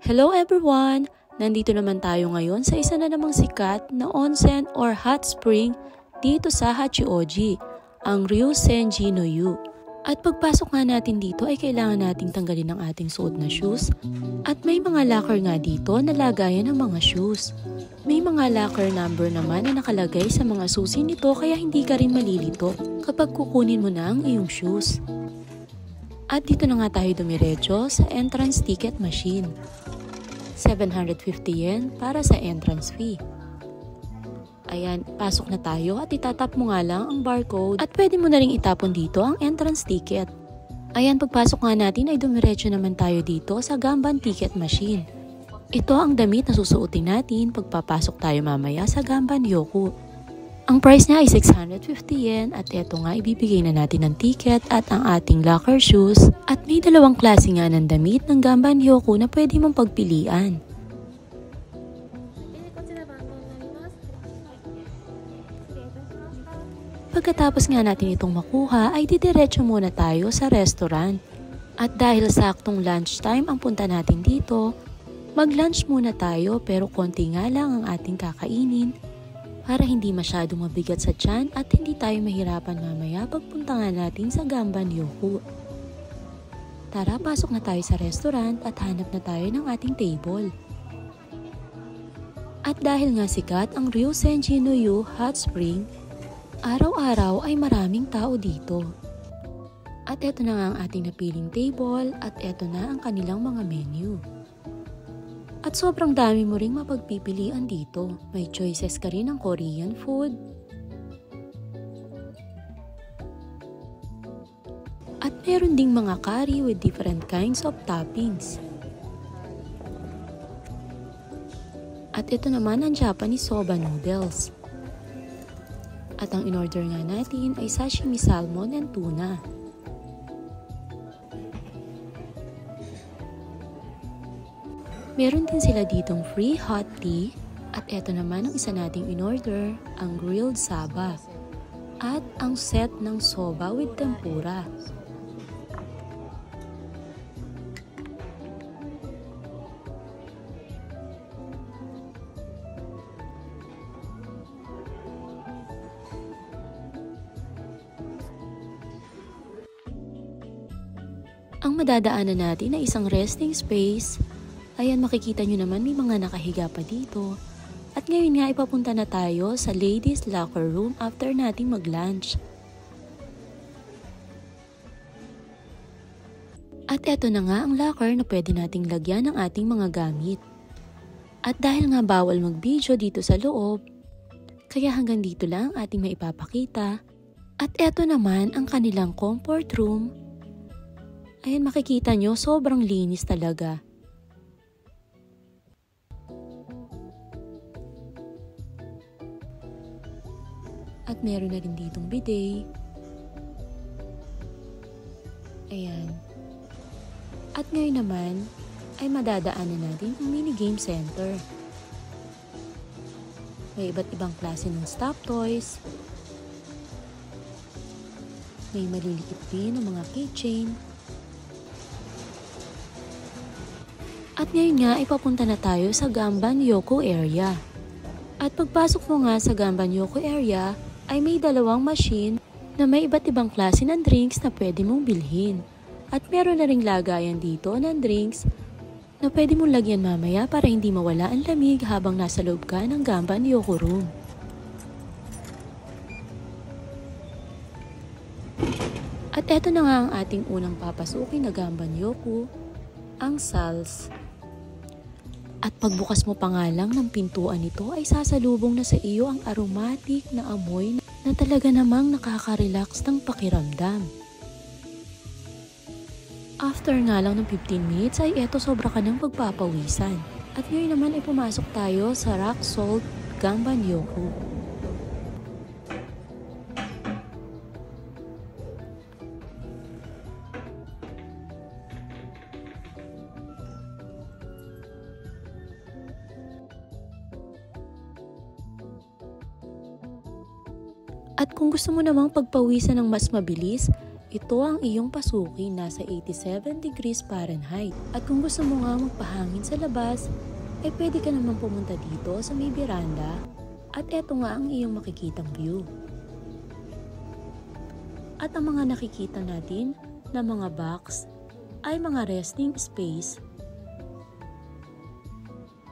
Hello everyone! Nandito naman tayo ngayon sa isa na namang sikat na onsen or hot spring dito sa Hachioji, ang Ryusenji-no-yu. At pagpasok nga natin dito ay kailangan nating tanggalin ang ating suot na shoes at may mga locker nga dito na lagayan ng mga shoes. May mga locker number naman na nakalagay sa mga susi nito kaya hindi ka rin malilito kapag kukunin mo na ang iyong shoes. At dito na nga tayo dumiretso sa entrance ticket machine. 750 yen para sa entrance fee. Ayan, pasok na tayo at itatap mo nga lang ang barcode at pwede mo na rin itapon dito ang entrance ticket. Ayan, pagpasok nga natin ay dumiretso naman tayo dito sa Ganban ticket machine. Ito ang damit na susuotin natin pagpapasok tayo mamaya sa Ganban Yoku. Ang price niya ay 650 yen at eto nga ibibigay na natin ng ticket at ang ating locker shoes at may dalawang klase nga ng damit ng Ganban Yoku na pwede mong pagpilian. Pagkatapos nga natin itong makuha ay didiretso muna tayo sa restaurant. At dahil saktong lunchtime ang punta natin dito, mag-lunch muna tayo pero konti nga lang ang ating kakainin para hindi masyadong mabigat sa tiyan at hindi tayo mahirapan mamaya pagpunta nga natin sa Ganban Yoku. Tara, pasok na tayo sa restaurant at hanap na tayo ng ating table. At dahil nga sikat ang Ryusenji-no-yu Hot Spring, araw-araw ay maraming tao dito. At eto na nga ang ating napiling table at eto na ang kanilang mga menu. At sobrang dami mo ring mapagpipilian dito. May choices ka rin ng Korean food. At meron ding mga curry with different kinds of toppings. At ito naman ang Japanese soba noodles. At ang in-order nga natin ay sashimi salmon and tuna. Meron din sila ditong free hot tea at eto naman ang isa nating in-order, ang grilled saba at ang set ng soba with tempura. Ang madadaanan natin ay isang resting space. Ayan, makikita nyo naman may mga nakahiga pa dito. At ngayon nga ipapunta na tayo sa ladies locker room after nating mag-lunch. At eto na nga ang locker na pwede nating lagyan ng ating mga gamit. At dahil nga bawal mag-video dito sa loob, kaya hanggang dito lang ating maipapakita. At eto naman ang kanilang comfort room. Ayan, makikita nyo sobrang linis talaga. At meron na rin ditong bidet. Ayan. At ngayon naman ay madadaanan natin ang mini game center. May iba't ibang klase ng stop toys. May malilikit din ng mga keychain. At ngayon nga ipapunta na tayo sa Ganban Yoku area. At pagpasok mo nga sa Ganban Yoku area, ay may dalawang machine na may iba't ibang klase ng drinks na pwede mong bilhin. At meron na ring lagayan dito ng drinks na pwede mong lagyan mamaya para hindi mawala ang lamig habang nasa loob ka ng Ganban Yoku room. At eto na nga ang ating unang papasukin na Ganban Yoku, ang SALS. At pagbukas mo pa nga lang ng pintuan nito ay sasalubong na sa iyo ang aromatic na amoy na talaga namang nakaka-relax ng pakiramdam. After nga lang ng 15 minutes ay eto sobra ka ng pagpapawisan. At ngayon naman ay pumasok tayo sa Rock Salt Ganban Yoku. At kung gusto mo namang pagpawisan ng mas mabilis, ito ang iyong pasukin, nasa 87 degrees Fahrenheit. At kung gusto mo nga magpahangin sa labas, ay pwede ka naman pumunta dito sa may veranda. At eto nga ang iyong makikitang view. At ang mga nakikita natin na mga box ay mga resting space.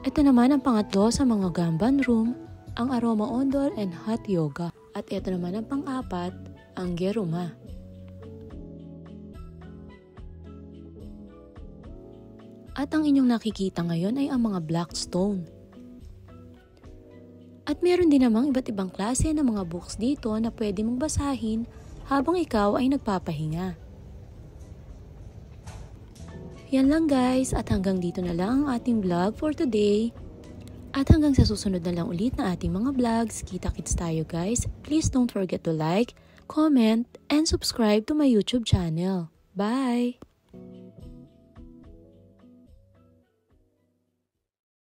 Ito naman ang pangatlo sa mga Gamban room, ang Aroma Ondor and Hot Yoga. At ito naman ang pang-apat, ang Geruma. At ang inyong nakikita ngayon ay ang mga black stone. At meron din namang iba't ibang klase ng mga books dito na pwede mong basahin habang ikaw ay nagpapahinga. Yan lang guys, at hanggang dito na lang ang ating vlog for today. At hanggang sa susunod na lang ulit na ating mga vlogs, kita-kits tayo guys. Please don't forget to like, comment, and subscribe to my YouTube channel. Bye!